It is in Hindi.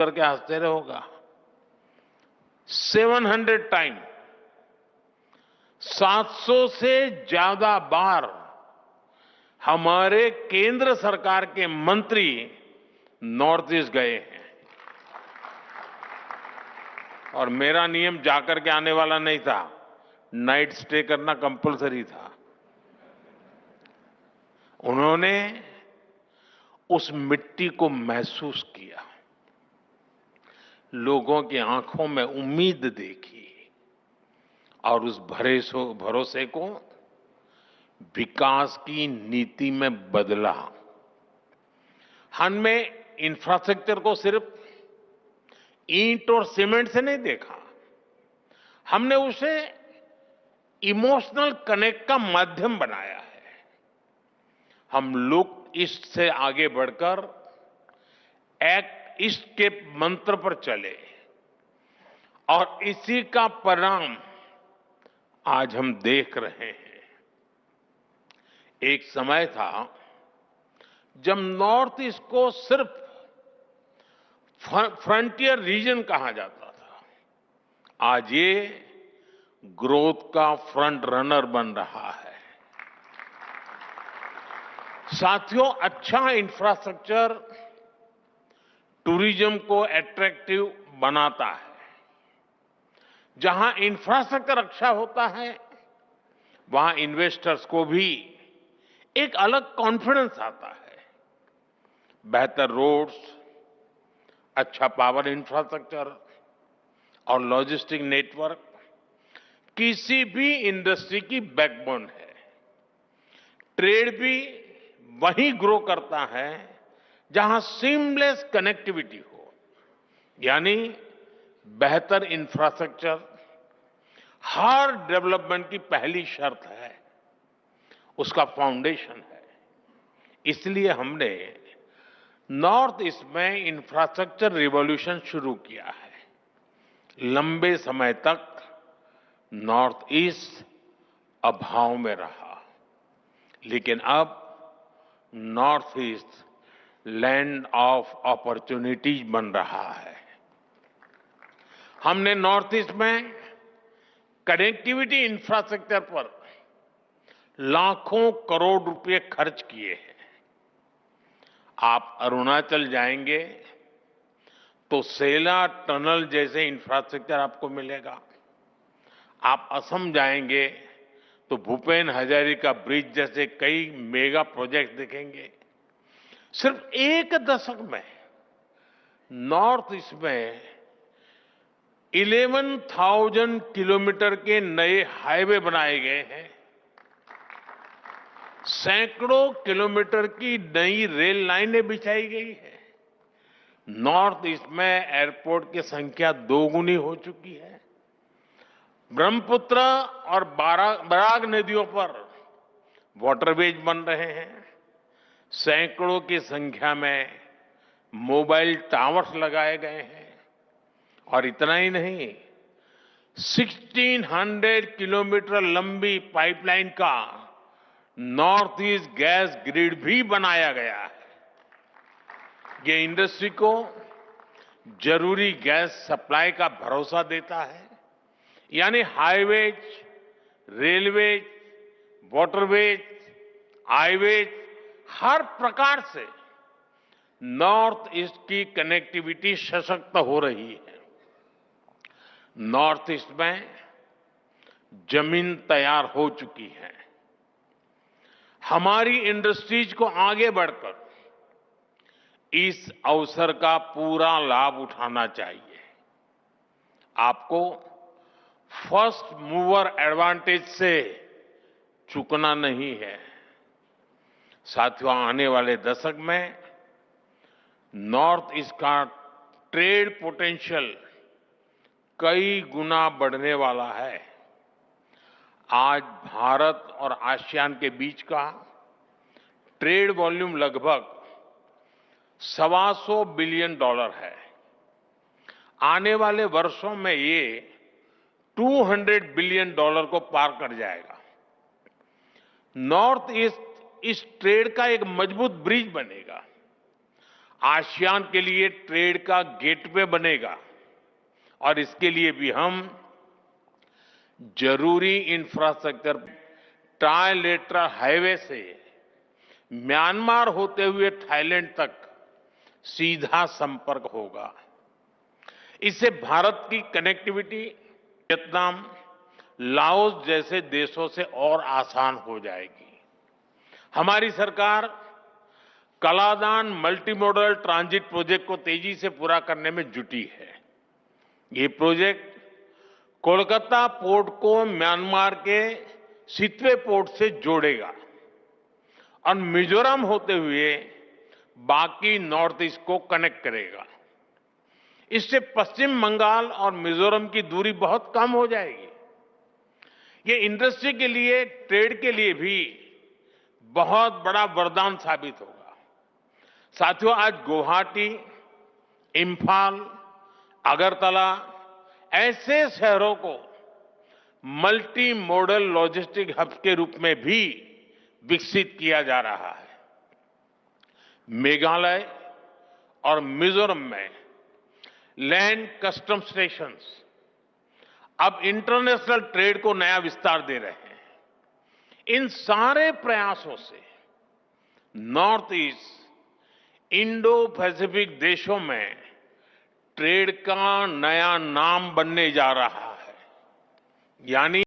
करके आश्चर्य होगा, 700 टाइम, 700 से ज्यादा बार हमारे केंद्र सरकार के मंत्री नॉर्थ ईस्ट गए हैं। और मेरा नियम जाकर के आने वाला नहीं था, नाइट स्टे करना कंपलसरी था। उन्होंने उस मिट्टी को महसूस किया, लोगों की आंखों में उम्मीद देखी और उस भरोसे को विकास की नीति में बदला। हमने इंफ्रास्ट्रक्चर को सिर्फ ईंट और सीमेंट से नहीं देखा, हमने उसे इमोशनल कनेक्ट का माध्यम बनाया है। हम लुक ईस्ट से आगे बढ़कर एक्ट ईस्ट के मंत्र पर चले और इसी का परिणाम आज हम देख रहे हैं। एक समय था जब नॉर्थ ईस्ट को सिर्फ फ्रंटियर रीजन कहा जाता था, आज ये ग्रोथ का फ्रंट रनर बन रहा है। साथियों, अच्छा इंफ्रास्ट्रक्चर टूरिज्म को अट्रैक्टिव बनाता है। जहां इंफ्रास्ट्रक्चर अच्छा होता है, वहां इन्वेस्टर्स को भी एक अलग कॉन्फिडेंस आता है। बेहतर रोड्स, अच्छा पावर इंफ्रास्ट्रक्चर और लॉजिस्टिक नेटवर्क किसी भी इंडस्ट्री की बैकबोन है। ट्रेड भी वहीं ग्रो करता है जहां सीमलेस कनेक्टिविटी हो, यानी बेहतर इंफ्रास्ट्रक्चर हर डेवलपमेंट की पहली शर्त है, उसका फाउंडेशन है। इसलिए हमने नॉर्थ ईस्ट में इंफ्रास्ट्रक्चर रिवॉल्यूशन शुरू किया है। लंबे समय तक नॉर्थ ईस्ट अभाव में रहा, लेकिन अब north east land of opportunities बन रहा है। हमने नॉर्थ ईस्ट में कनेक्टिविटी इंफ्रास्ट्रक्चर पर लाखों करोड़ रुपए खर्च किए हैं। आप अरुणाचल जाएंगे तो सेला टनल जैसे इंफ्रास्ट्रक्चर आपको मिलेगा। आप असम जाएंगे तो भूपेन हजारिका ब्रिज जैसे कई मेगा प्रोजेक्ट दिखेंगे। सिर्फ एक दशक में नॉर्थ ईस्ट में 11,000 किलोमीटर के नए हाईवे बनाए गए हैं। सैकड़ों किलोमीटर की नई रेल लाइनें बिछाई गई है। नॉर्थ ईस्ट में एयरपोर्ट की संख्या दोगुनी हो चुकी है। ब्रह्मपुत्र और बराग नदियों पर वाटरवेज बन रहे हैं। सैकड़ों की संख्या में मोबाइल टावर्स लगाए गए हैं। और इतना ही नहीं, 1600 किलोमीटर लंबी पाइपलाइन का नॉर्थ ईस्ट गैस ग्रिड भी बनाया गया है। ये इंडस्ट्री को जरूरी गैस सप्लाई का भरोसा देता है। यानी हाईवेज, रेलवेज, वाटरवेज, हाईवेज, हर प्रकार से नॉर्थ ईस्ट की कनेक्टिविटी सशक्त हो रही है। नॉर्थ ईस्ट में जमीन तैयार हो चुकी है। हमारी इंडस्ट्रीज को आगे बढ़कर इस अवसर का पूरा लाभ उठाना चाहिए। आपको फर्स्ट मूवर एडवांटेज से चूकना नहीं है। साथियों, आने वाले दशक में नॉर्थ ईस्ट का ट्रेड पोटेंशियल कई गुना बढ़ने वाला है। आज भारत और आसियान के बीच का ट्रेड वॉल्यूम लगभग $125 बिलियन है। आने वाले वर्षों में ये $200 बिलियन को पार कर जाएगा। नॉर्थ ईस्ट इस ट्रेड का एक मजबूत ब्रिज बनेगा। आसियान के लिए ट्रेड का गेटवे बनेगा और इसके लिए भी हम जरूरी इंफ्रास्ट्रक्चर ट्राइलेटरल हाईवे से म्यांमार होते हुए थाईलैंड तक सीधा संपर्क होगा। इससे भारत की कनेक्टिविटी वियतनाम, लाओस जैसे देशों से और आसान हो जाएगी। हमारी सरकार Kaladan multi modal transit project को तेजी से पूरा करने में जुटी है। ये प्रोजेक्ट कोलकाता पोर्ट को म्यांमार के सितवे पोर्ट से जोड़ेगा और मिजोरम होते हुए बाकी नॉर्थ ईस्ट को कनेक्ट करेगा। इससे पश्चिम बंगाल और मिजोरम की दूरी बहुत कम हो जाएगी। ये इंडस्ट्री के लिए, ट्रेड के लिए भी बहुत बड़ा वरदान साबित होगा। साथियों, आज गुवाहाटी, इंफाल, अगरतला ऐसे शहरों को मल्टी मॉडल लॉजिस्टिक हब के रूप में भी विकसित किया जा रहा है। मेघालय और मिजोरम में लैंड कस्टम स्टेशंस अब इंटरनेशनल ट्रेड को नया विस्तार दे रहे हैं। इन सारे प्रयासों से नॉर्थ ईस्ट इंडो पैसिफिक देशों में ट्रेड का नया नाम बनने जा रहा है। यानी